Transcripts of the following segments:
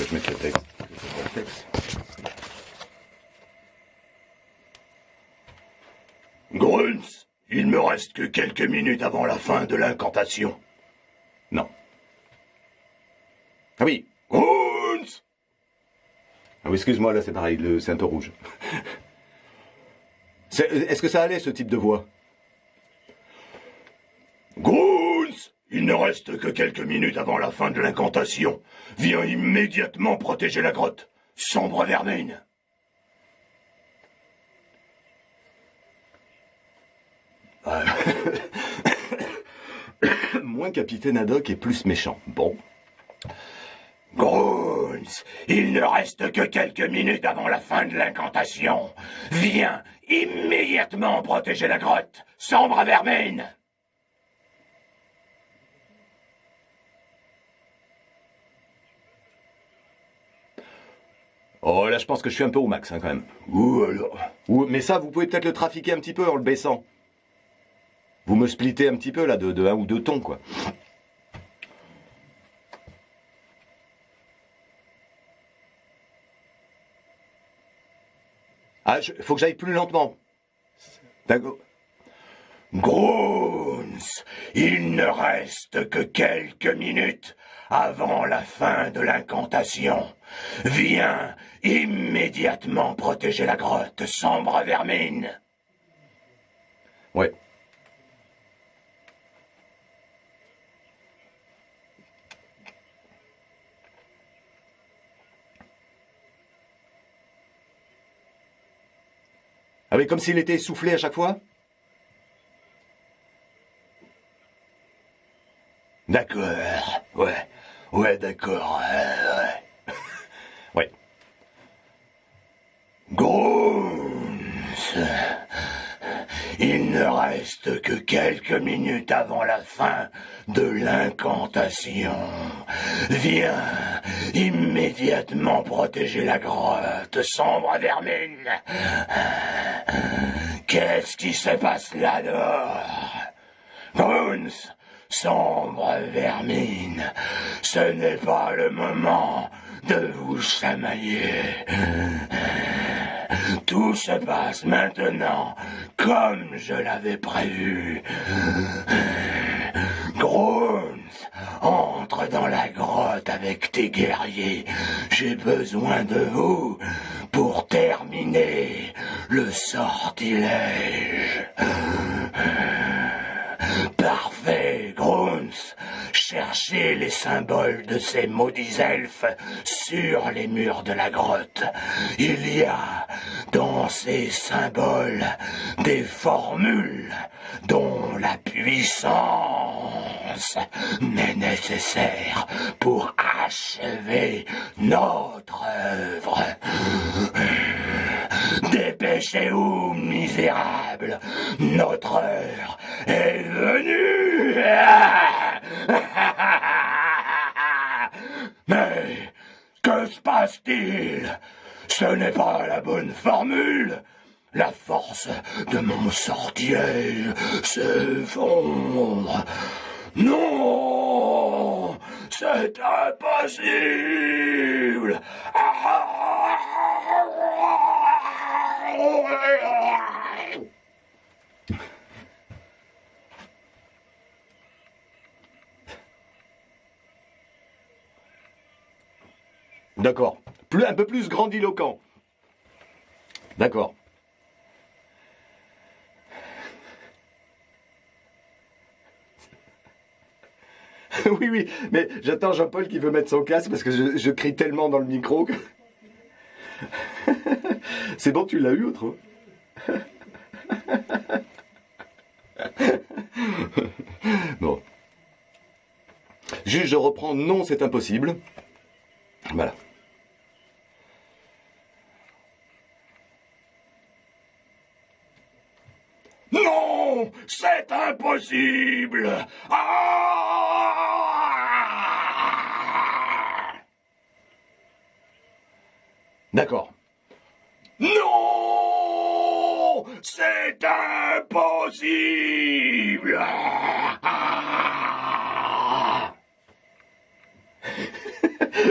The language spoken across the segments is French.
je mette le texte. Le texte. Grunz, il me reste que quelques minutes avant la fin de l'incantation. Non. Ah oui. Grunz! Ah oui, excuse-moi, là c'est pareil, c'est un peu rouge. Est-ce que ça allait, ce type de voix? Grunz! Il ne reste que quelques minutes avant la fin de l'incantation. Viens immédiatement protéger la grotte. Sombre vermine. Moins capitaine Haddock et plus méchant. Bon. Grunz, il ne reste que quelques minutes avant la fin de l'incantation. Viens immédiatement protéger la grotte. Sombre vermine. Oh là, je pense que je suis un peu au max, hein, quand même. Ou alors... Mais ça, vous pouvez peut-être le trafiquer un petit peu en le baissant. Vous me splittez un petit peu, là, de 1 ou 2 tons, quoi. Ah, faut que j'aille plus lentement. D'accord. Grunz, il ne reste que quelques minutes avant la fin de l'incantation. Viens immédiatement protéger la grotte, sombre vermine. Ouais. Ah oui, comme s'il était essoufflé à chaque fois? D'accord, ouais, d'accord, ouais. Ouais. Grunz, il ne reste que quelques minutes avant la fin de l'incantation. Viens immédiatement protéger la grotte, sombre vermine. Qu'est-ce qui se passe là-dehors? Grunz, sombre vermine, ce n'est pas le moment de vous chamailler. Tout se passe maintenant comme je l'avais prévu. Grunz, entre dans la grotte avec tes guerriers. J'ai besoin de vous pour terminer le sortilège. Parfait, Grunz. Cherchez les symboles de ces maudits elfes sur les murs de la grotte. Il y a dans ces symboles des formules dont la puissance n'est nécessaire pour achever notre œuvre. Dépêchez-vous, misérables, notre heure est venue. Mais que se passe-t-il? Ce n'est pas la bonne formule. La force de mon sortilège s'effondre. Non, c'est impossible. D'accord. Un peu plus grandiloquent. D'accord. Oui, mais j'attends Jean-Paul qui veut mettre son casque parce que je crie tellement dans le micro que... C'est bon, tu l'as eu, autre. Bon. Juste, je reprends. Non, c'est impossible. Voilà. Non, c'est impossible. D'accord. Non, c'est impossible.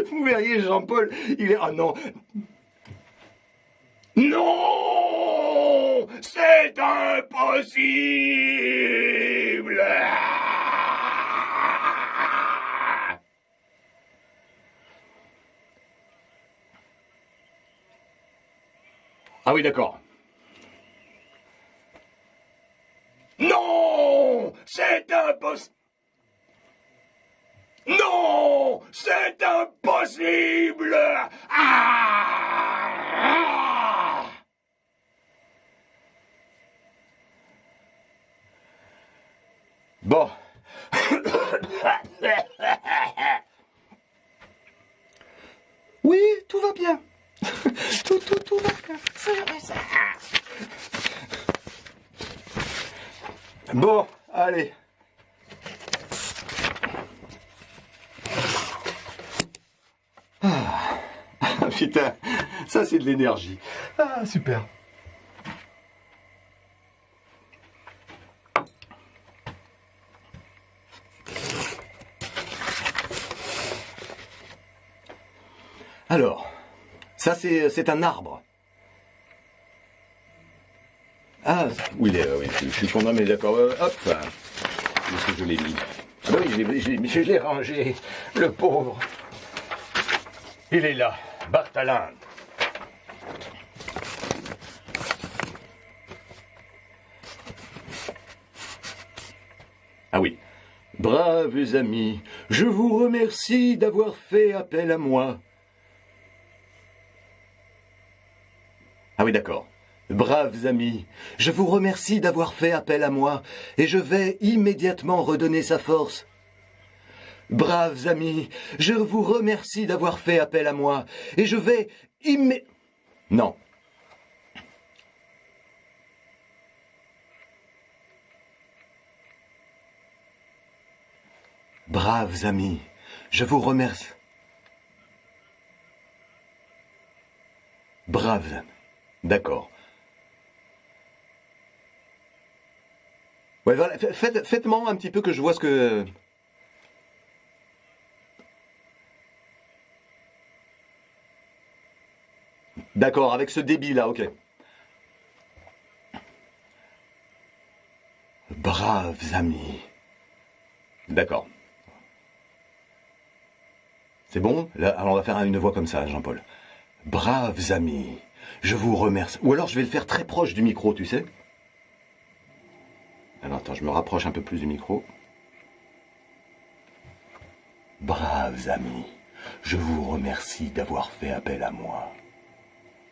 Vous verriez Jean-Paul, il est... Ah non. Non, c'est impossible. Ah oui, d'accord. Non, c'est impossible. Non, c'est impossible. Ah! Bon. Oui, tout va bien. Tout va bien. Bon, allez. Ah, putain, ça c'est de l'énergie. Ah, super. Alors, ça c'est un arbre. Ah, oui, oui, je suis content, mais d'accord. Hop, où est-ce que je l'ai mis? Ah bah oui, je l'ai rangé, le pauvre. Il est là, Barthalin. Ah oui. Braves amis, je vous remercie d'avoir fait appel à moi. Ah oui, d'accord. Braves amis, je vous remercie d'avoir fait appel à moi, et je vais immédiatement redonner sa force. Braves amis, je vous remercie d'avoir fait appel à moi, et je vais Non. Braves amis, je vous remercie. Braves amis. D'accord. Ouais, voilà, faites-moi un petit peu que je vois ce que... D'accord, avec ce débit là, ok. Braves amis. D'accord. C'est bon? Là, alors on va faire une voix comme ça, Jean-Paul. Braves amis, je vous remercie. Ou alors je vais le faire très proche du micro, tu sais? Alors attends, je me rapproche un peu plus du micro. Braves amis, je vous remercie d'avoir fait appel à moi.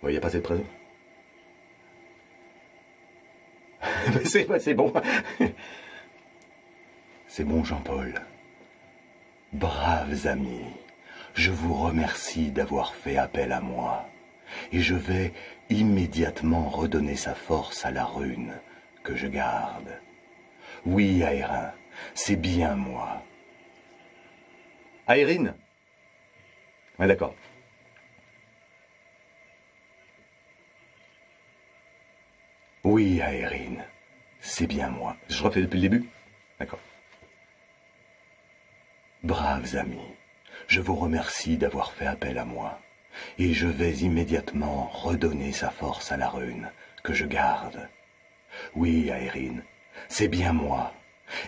Il n'y a pas cette présence. C'est bon. C'est bon, Jean-Paul. Braves amis, je vous remercie d'avoir fait appel à moi. Et je vais immédiatement redonner sa force à la rune que je garde. Oui, Aérin, c'est bien moi. Aérine? Ouais, d'accord. Oui, Aérine, c'est bien moi. Je refais depuis le début? D'accord. Braves amis, je vous remercie d'avoir fait appel à moi, et je vais immédiatement redonner sa force à la rune que je garde. Oui, Aérine, c'est bien moi,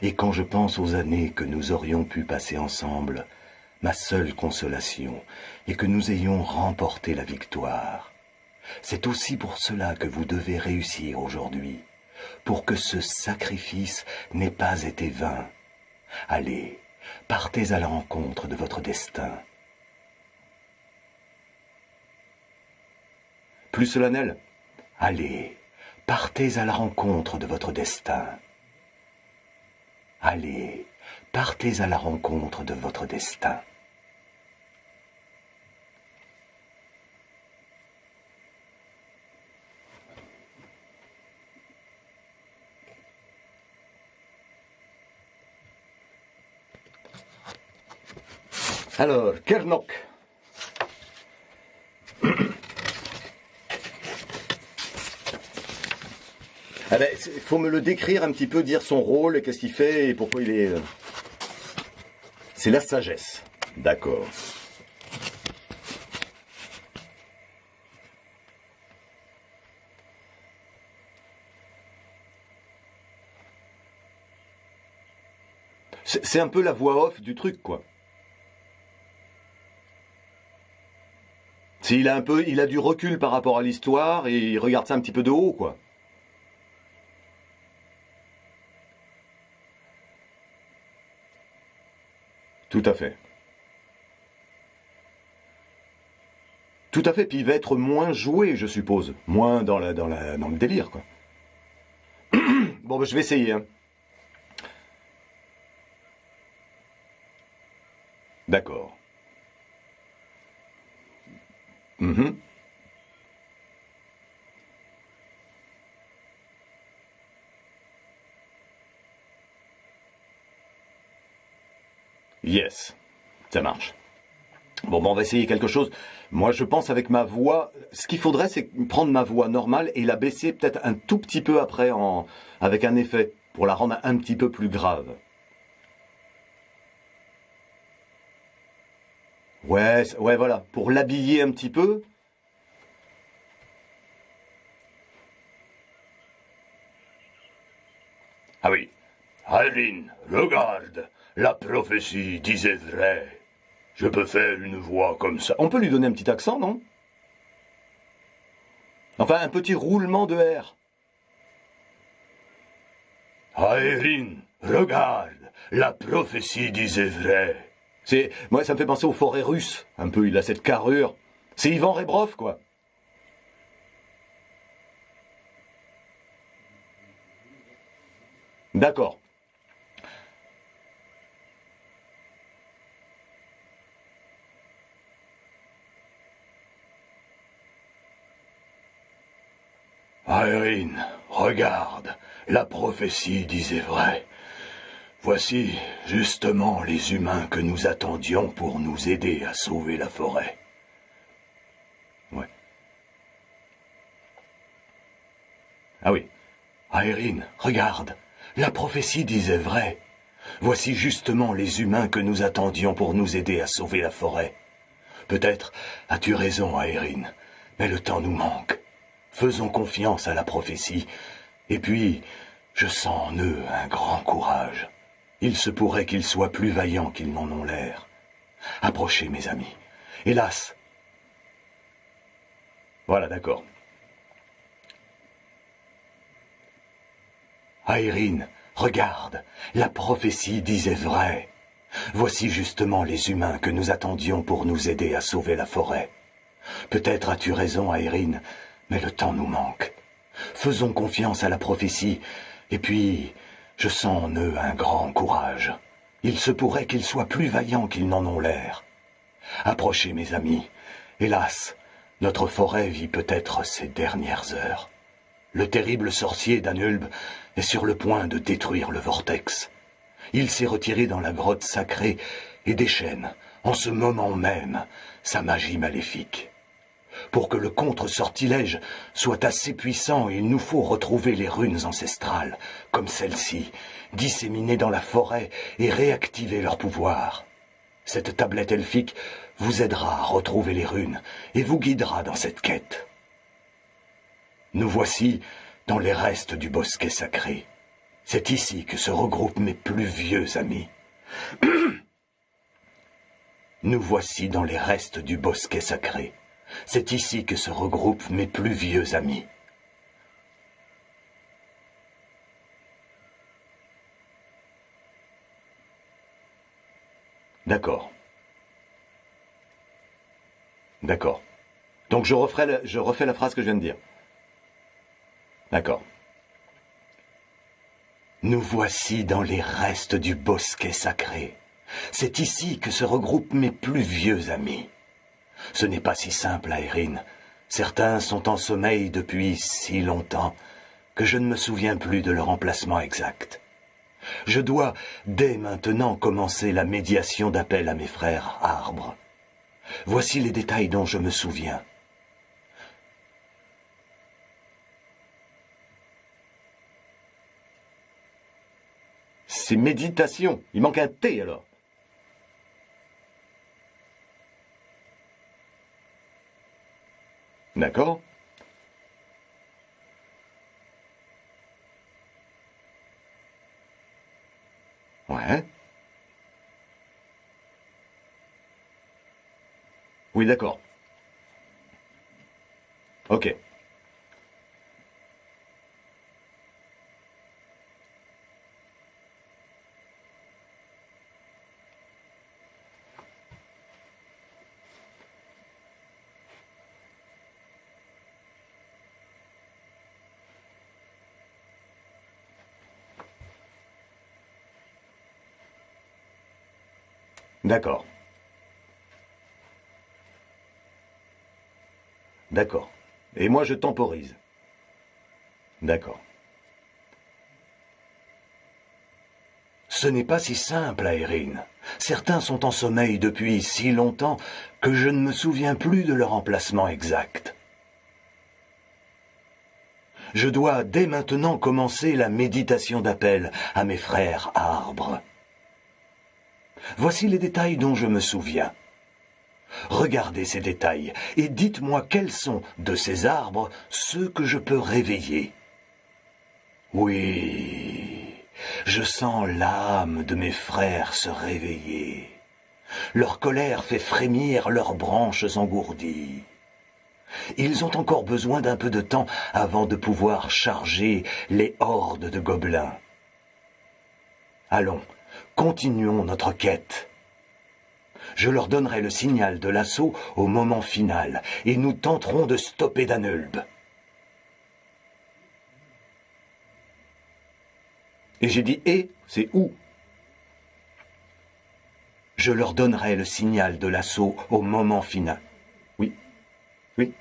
et quand je pense aux années que nous aurions pu passer ensemble, ma seule consolation est que nous ayons remporté la victoire. C'est aussi pour cela que vous devez réussir aujourd'hui, pour que ce sacrifice n'ait pas été vain. Allez, partez à la rencontre de votre destin. Plus solennel? Allez, partez à la rencontre de votre destin. Allez, partez à la rencontre de votre destin. Alors, Kernok. Ah ben, faut me le décrire un petit peu, dire son rôle, qu'est-ce qu'il fait et pourquoi il est... C'est la sagesse. D'accord. C'est un peu la voix off du truc, quoi. Il a du recul par rapport à l'histoire et il regarde ça un petit peu de haut, quoi. Tout à fait. Tout à fait, puis il va être moins joué, je suppose. Moins dans le délire, quoi. Bon, ben, je vais essayer, hein. D'accord. Mhm. Yes, ça marche. Bon, ben, on va essayer quelque chose. Moi, je pense avec ma voix, ce qu'il faudrait, c'est prendre ma voix normale et la baisser peut-être un tout petit peu après avec un effet, pour la rendre un petit peu plus grave. Ouais, ouais, voilà, pour l'habiller un petit peu. Ah oui. Irene, regarde, la prophétie disait vrai. Je peux faire une voix comme ça. On peut lui donner un petit accent, non? Enfin, un petit roulement de R. Irene, regarde, la prophétie disait vrai. Moi, ça me fait penser aux forêts russes. Un peu, il a cette carrure. C'est Ivan Rebrov, quoi. D'accord. Irene, regarde, la prophétie disait vrai. Voici justement les humains que nous attendions pour nous aider à sauver la forêt. Ouais. Ah oui. Irene, regarde, la prophétie disait vrai. Voici justement les humains que nous attendions pour nous aider à sauver la forêt. Peut-être as-tu raison, Irene, mais le temps nous manque. Faisons confiance à la prophétie. Et puis, je sens en eux un grand courage. Il se pourrait qu'ils soient plus vaillants qu'ils n'en ont l'air. Approchez, mes amis. Hélas. Voilà, d'accord. Irene, regarde, la prophétie disait vrai. Voici justement les humains que nous attendions pour nous aider à sauver la forêt. Peut-être as-tu raison, Irene, mais le temps nous manque. Faisons confiance à la prophétie, et puis je sens en eux un grand courage. Il se pourrait qu'ils soient plus vaillants qu'ils n'en ont l'air. Approchez, mes amis. Hélas, notre forêt vit peut-être ses dernières heures. Le terrible sorcier d'Anulb est sur le point de détruire le vortex. Il s'est retiré dans la grotte sacrée et déchaîne, en ce moment même, sa magie maléfique. Pour que le contre-sortilège soit assez puissant, il nous faut retrouver les runes ancestrales, comme celle-ci, disséminées dans la forêt et réactiver leur pouvoir. Cette tablette elfique vous aidera à retrouver les runes et vous guidera dans cette quête. Nous voici dans les restes du bosquet sacré. C'est ici que se regroupent mes plus vieux amis. Nous voici dans les restes du bosquet sacré. C'est ici que se regroupent mes plus vieux amis. D'accord. D'accord. Donc je refais la phrase que je viens de dire. D'accord. Nous voici dans les restes du bosquet sacré. C'est ici que se regroupent mes plus vieux amis. Ce n'est pas si simple, Irene. Certains sont en sommeil depuis si longtemps que je ne me souviens plus de leur emplacement exact. Je dois, dès maintenant, commencer la médiation d'appel à mes frères arbres. Voici les détails dont je me souviens. C'est méditation. Il manque un T alors. D'accord. Ouais. Oui, d'accord. Ok. D'accord. D'accord. Et moi, je temporise. D'accord. Ce n'est pas si simple, Aérine. Certains sont en sommeil depuis si longtemps que je ne me souviens plus de leur emplacement exact. Je dois dès maintenant commencer la méditation d'appel à mes frères arbres. Voici les détails dont je me souviens. Regardez ces détails et dites-moi quels sont, de ces arbres, ceux que je peux réveiller. Oui, je sens l'âme de mes frères se réveiller. Leur colère fait frémir leurs branches engourdies. Ils ont encore besoin d'un peu de temps avant de pouvoir charger les hordes de gobelins. Allons, continuons notre quête. Je leur donnerai le signal de l'assaut au moment final, et nous tenterons de stopper Danulb. Et j'ai dit « et », c'est « où ». Je leur donnerai le signal de l'assaut au moment final. Oui, oui.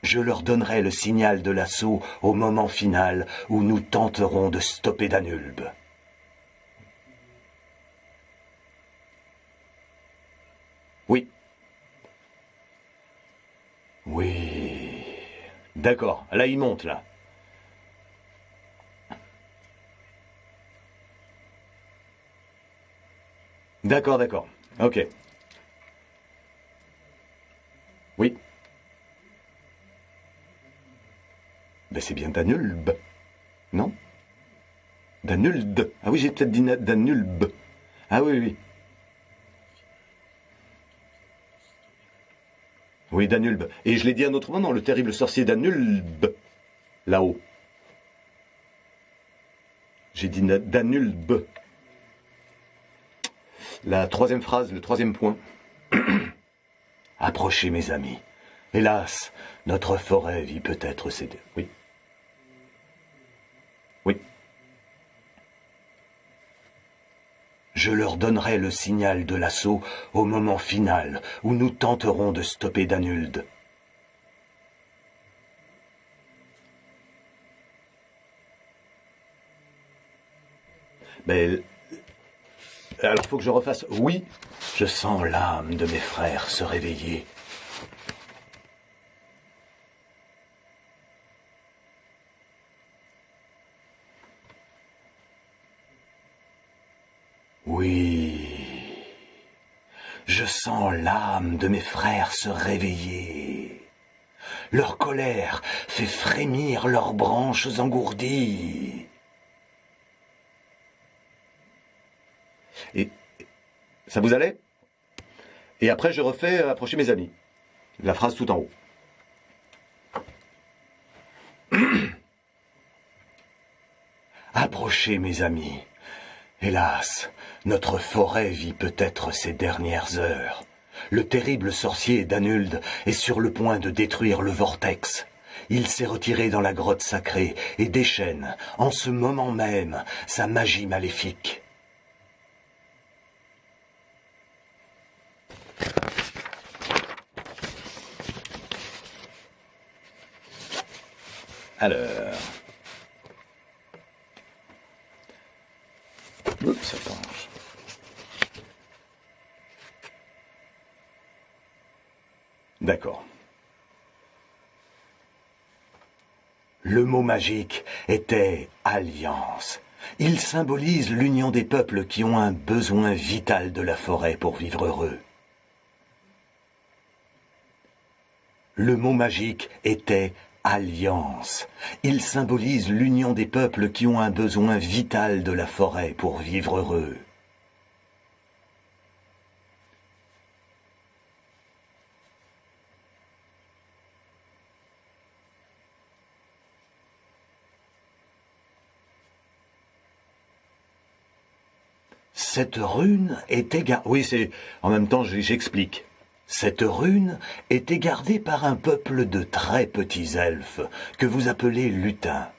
Je leur donnerai le signal de l'assaut au moment final où nous tenterons de stopper Danulb. Oui. Oui. D'accord, là il monte, là. D'accord, d'accord. Ok. Oui. Ben c'est bien Danulb. Non? Danuld. Ah oui, j'ai peut-être dit Danulb. Ah oui, oui. Oui, Danulb. Et je l'ai dit un autre moment, le terrible sorcier Danulb. Là-haut. J'ai dit Danulb. La troisième phrase, le troisième point. Approchez, mes amis. Hélas, notre forêt vit peut-être céder. Oui. Oui. Je leur donnerai le signal de l'assaut au moment final où nous tenterons de stopper Danuld. Mais alors faut que je refasse. Oui, je sens l'âme de mes frères se réveiller. Oui, je sens l'âme de mes frères se réveiller. Leur colère fait frémir leurs branches engourdies. Et ça vous allait? Et après, je refais approcher mes amis. La phrase tout en haut. Approchez, mes amis. Hélas, notre forêt vit peut-être ses dernières heures. Le terrible sorcier Danuld est sur le point de détruire le vortex. Il s'est retiré dans la grotte sacrée et déchaîne, en ce moment même, sa magie maléfique. Alors... Oups, ça penche. D'accord. Le mot magique était alliance. Il symbolise l'union des peuples qui ont un besoin vital de la forêt pour vivre heureux. Le mot magique était alliance. Il symbolise l'union des peuples qui ont un besoin vital de la forêt pour vivre heureux. Cette rune était gardée... Oui, c'est... En même temps, j'explique. Cette rune était gardée par un peuple de très petits elfes que vous appelez lutins.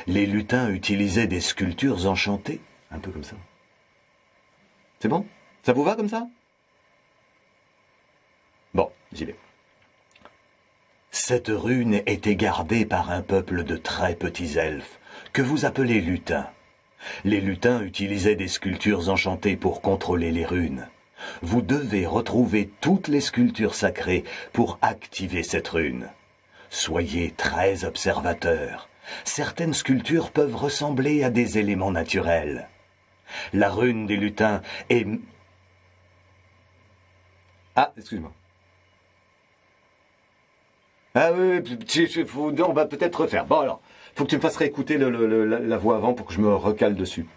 Les lutins utilisaient des sculptures enchantées, un peu comme ça. C'est bon? Ça vous va comme ça? Bon, j'y vais. Cette rune était gardée par un peuple de très petits elfes que vous appelez lutins. Les lutins utilisaient des sculptures enchantées pour contrôler les runes. Vous devez retrouver toutes les sculptures sacrées pour activer cette rune. Soyez très observateurs. Certaines sculptures peuvent ressembler à des éléments naturels. La rune des lutins est... Ah, excuse-moi. Ah oui, on va peut-être refaire. Bon alors, faut que tu me fasses réécouter la voix avant pour que je me recale dessus.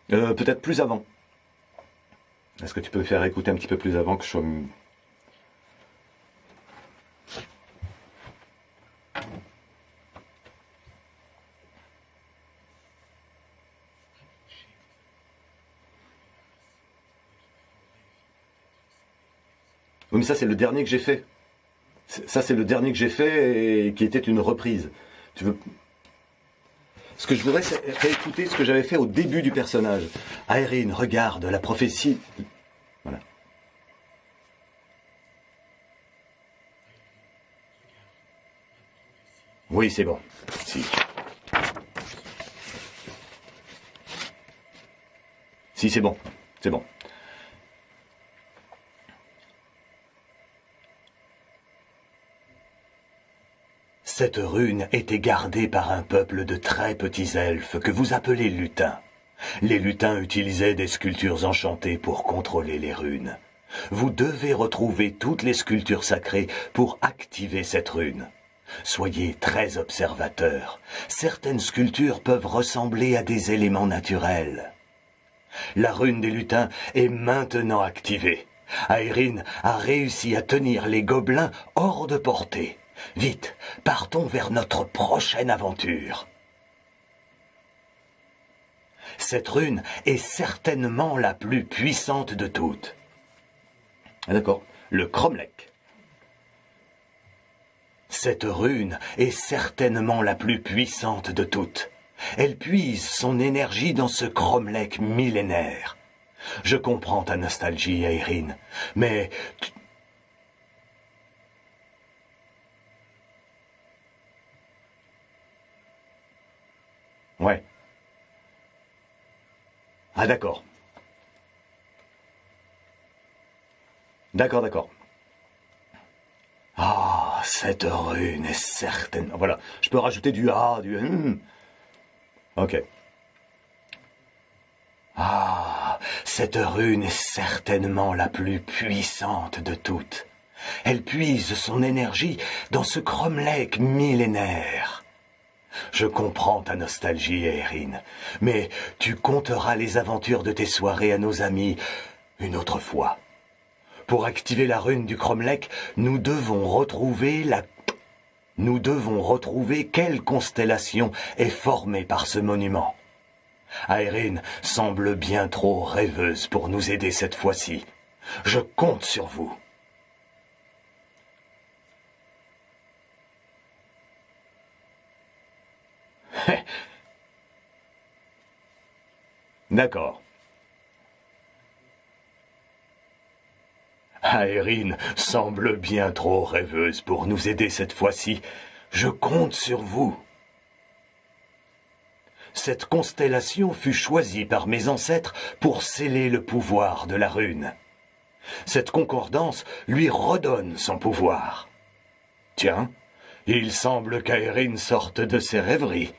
Peut-être plus avant. Est-ce que tu peux faire écouter un petit peu plus avant que je sois... Oui, mais ça, c'est le dernier que j'ai fait. Ça, c'est le dernier que j'ai fait et qui était une reprise. Tu veux... Ce que je voudrais, c'est réécouter ce que j'avais fait au début du personnage. Aeryn, regarde, la prophétie... Voilà. Oui, c'est bon. Si. Si, c'est bon. C'est bon. Cette rune était gardée par un peuple de très petits elfes que vous appelez lutins. Les lutins utilisaient des sculptures enchantées pour contrôler les runes. Vous devez retrouver toutes les sculptures sacrées pour activer cette rune. Soyez très observateurs. Certaines sculptures peuvent ressembler à des éléments naturels. La rune des lutins est maintenant activée. Aeryn a réussi à tenir les gobelins hors de portée. Vite, partons vers notre prochaine aventure. Cette rune est certainement la plus puissante de toutes. Ah, d'accord, le Cromlech. Cette rune est certainement la plus puissante de toutes. Elle puise son énergie dans ce Cromlech millénaire. Je comprends ta nostalgie, Aeryn, mais... Ouais. Ah d'accord. D'accord. Ah, cette rune est certaine. Voilà, je peux rajouter du A, du... Ok. Ah, cette rune est certainement la plus puissante de toutes. Elle puise son énergie dans ce Cromlech millénaire. Je comprends ta nostalgie, Aeryn, mais tu conteras les aventures de tes soirées à nos amis une autre fois. Pour activer la rune du Cromlech, nous devons retrouver quelle constellation est formée par ce monument. Aeryn semble bien trop rêveuse pour nous aider cette fois-ci. Je compte sur vous. D'accord. Aeryn semble bien trop rêveuse pour nous aider cette fois-ci. Je compte sur vous. Cette constellation fut choisie par mes ancêtres pour sceller le pouvoir de la rune. Cette concordance lui redonne son pouvoir. Tiens, il semble qu'Aeryn sorte de ses rêveries.